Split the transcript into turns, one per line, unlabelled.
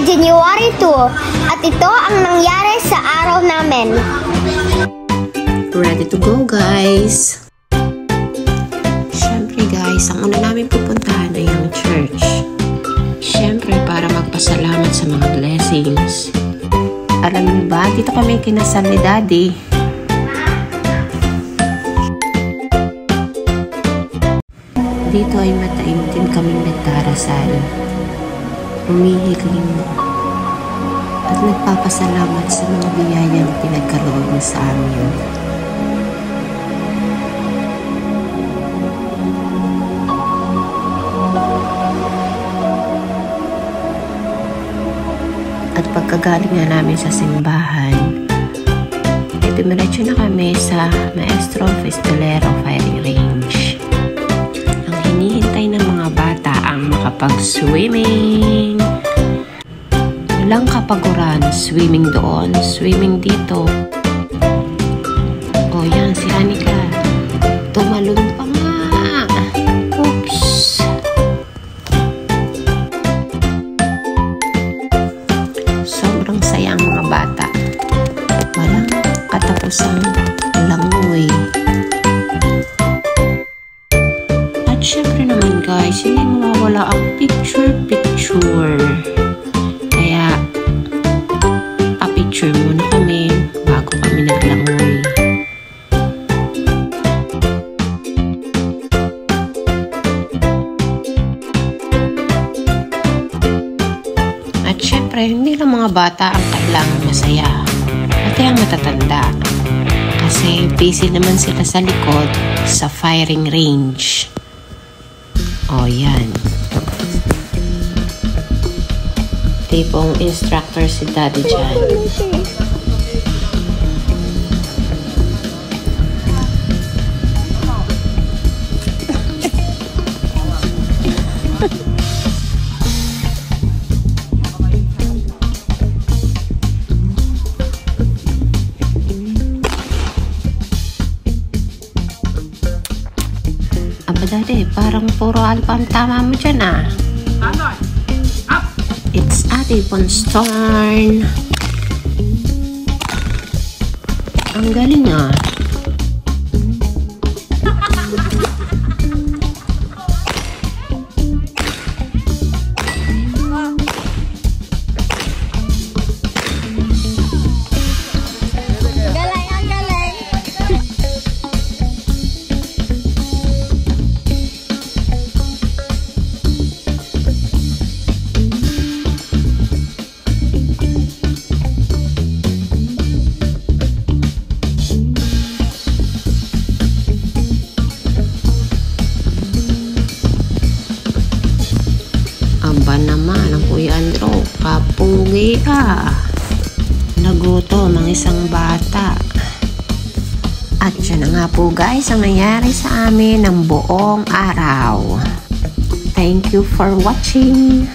January 2 at ito ang nangyari sa araw namin.
Ready to go, guys! Siyempre guys, ang una namin pupuntahan ay ang church. Siyempre para magpasalamat sa mga blessings. Alam niyo ba, dito kami kinasal ni Daddy. Dito ay mataimtim kaming nagdarasal. Humihiling at nagpapasalamat sa mga biyayang pinagkaloob mo sa amin. At pagkagaling na namin sa simbahan, dumiretso na kami sa Maestro Pistolero Firing Range. Ang hinihintay ng mga bata ang makapag-swimming. Walang kapaguran, swimming doon, swimming dito. O yan, si Hanika. Tumalon pa nga. Oops. Sobrang saya ang mga bata. Walang katapusang langoy. At syempre naman guys, hindi mawawala ang picture-picture. Kaya, pa-picture muna kami bago kami naglangoy. At syempre, hindi lang mga bata ang kailangan masaya. Pati ang matatanda. Kasi busy naman sila sa likod sa firing range. O yan. Tipong instructor si Daddy dyan. Aba Daddy, parang puro alpa ang tama mo dyan ah. It's Ate Pon's turn. Ang galing ah.
Galing, ang galing.
Aba naman ang Kuya Andrew, kapugi ah. Nagutom ang isang bata. At yun na nga po guys ang nangyari sa amin ng buong araw. Thank you for watching.